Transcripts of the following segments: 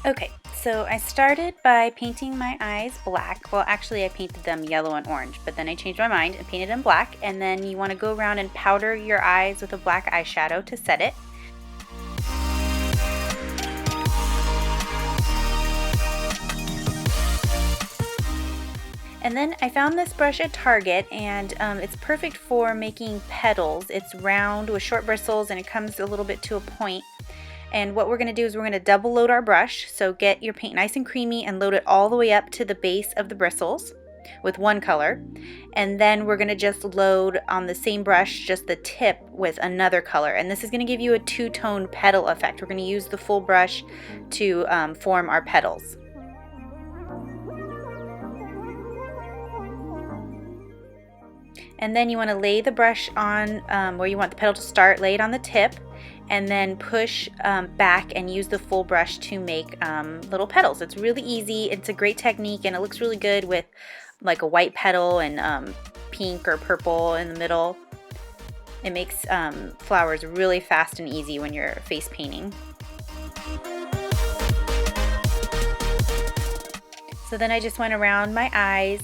Okay, so I started by painting my eyes black. Well, actually I painted them yellow and orange, but then I changed my mind and painted them black, and then you want to go around and powder your eyes with a black eyeshadow to set it. And then I found this brush at Target, and it's perfect for making petals. It's round with short bristles and it comes a little bit to a point. And what we're going to do is we're going to double load our brush. So get your paint nice and creamy and load it all the way up to the base of the bristles with one color. And then we're going to just load on the same brush just the tip with another color. And this is going to give you a two-tone petal effect. We're going to use the full brush to form our petals. And then you want to lay the brush on where you want the petal to start, lay it on the tip, and then push back and use the full brush to make little petals. It's really easy, it's a great technique, and it looks really good with like a white petal and pink or purple in the middle. It makes flowers really fast and easy when you're face painting. So then I just went around my eyes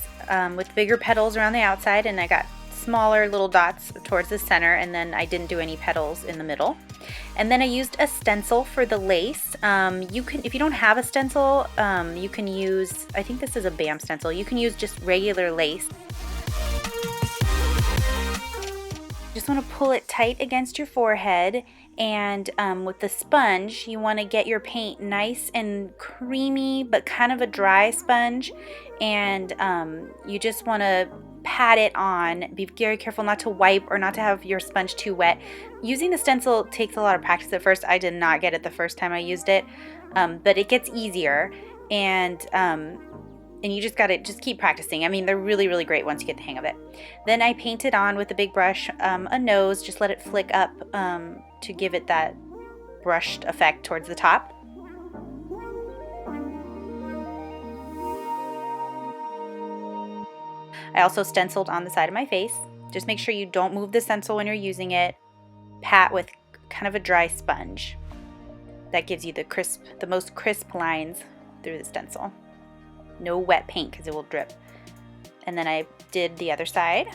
with bigger petals around the outside, and I got smaller little dots towards the center, and then I didn't do any petals in the middle. And then I used a stencil for the lace. You can, if you don't have a stencil, you can use, I think this is a BAM stencil, you can use just regular lace. Just want to pull it tight against your forehead, and with the sponge you want to get your paint nice and creamy but kind of a dry sponge, and you just want to pat it on. Be very careful not to wipe or not to have your sponge too wet. Using the stencil takes a lot of practice at first. I did not get it the first time I used it, but it gets easier, and you just gotta keep practicing. I mean, they're really, really great once you get the hang of it. Then I painted on with a big brush a nose, just let it flick up to give it that brushed effect towards the top. I also stenciled on the side of my face. Just make sure you don't move the stencil when you're using it. Pat with kind of a dry sponge. That gives you the most crisp lines through the stencil. No wet paint because it will drip. And then I did the other side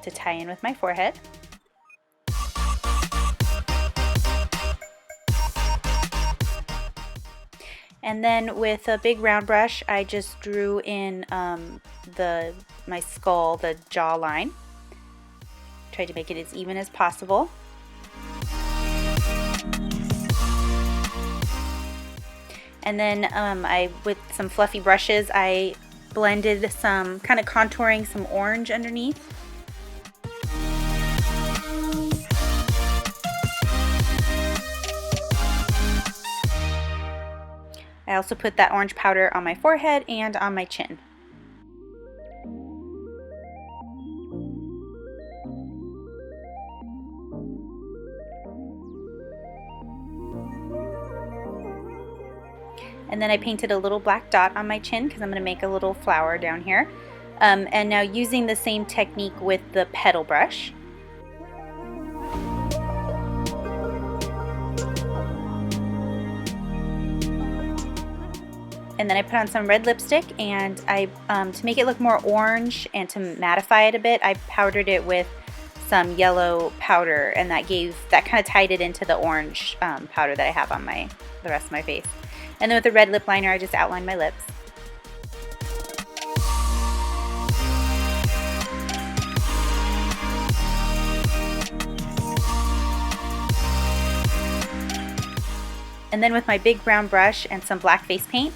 to tie in with my forehead. And then with a big round brush, I just drew in my skull, the jawline. Tried to make it as even as possible. And then with some fluffy brushes, I blended some, kind of contouring some orange underneath. I also put that orange powder on my forehead and on my chin. And then I painted a little black dot on my chin because I'm going to make a little flower down here. And now using the same technique with the petal brush. And then I put on some red lipstick, and I, to make it look more orange and to mattify it a bit, I powdered it with some yellow powder, and that kind of tied it into the orange powder that I have on the rest of my face. And then with the red lip liner, I just outlined my lips. And then with my big brown brush and some black face paint,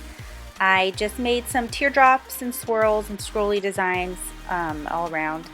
I just made some teardrops and swirls and scrolly designs all around.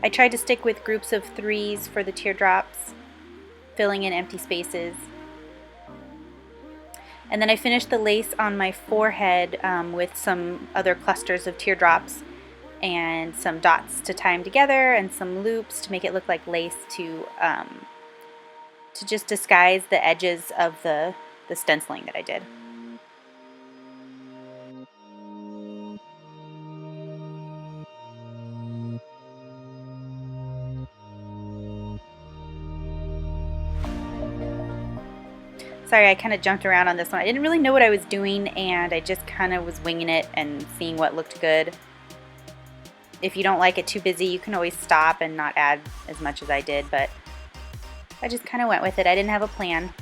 I tried to stick with groups of 3s for the teardrops, filling in empty spaces. And then I finished the lace on my forehead with some other clusters of teardrops. and some dots to tie them together and some loops to make it look like lace to just disguise the edges of the stenciling that I did. Sorry, I kind of jumped around on this one. I didn't really know what I was doing, and I just kind of was winging it and seeing what looked good. If you don't like it too busy, you can always stop and not add as much as I did, but I just kind of went with it. I didn't have a plan.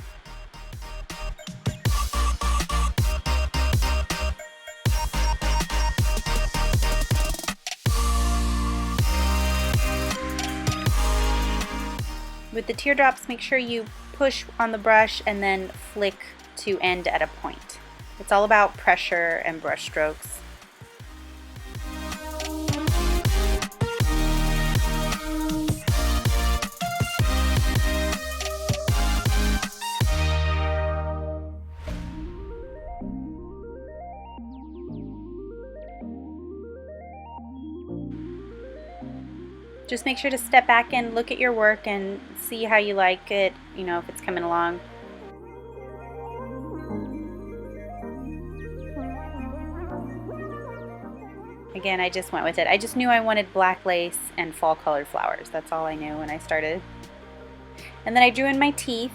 With the teardrops, make sure you push on the brush and then flick to end at a point. It's all about pressure and brush strokes. Just make sure to step back and look at your work and see how you like it, you know, if it's coming along. Again, I just went with it. I just knew I wanted black lace and fall colored flowers. That's all I knew when I started. And then I drew in my teeth,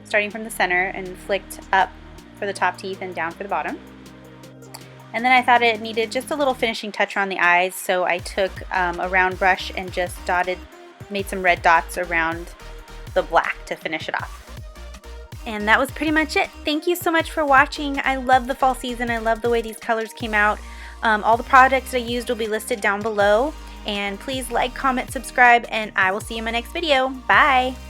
starting from the center, and flicked up for the top teeth and down for the bottom. And then I thought it needed just a little finishing touch on the eyes, so I took a round brush and just made some red dots around the black to finish it off. And that was pretty much it. Thank you so much for watching. I love the fall season. I love the way these colors came out. All the products I used will be listed down below. And please like, comment, subscribe, and I will see you in my next video. Bye!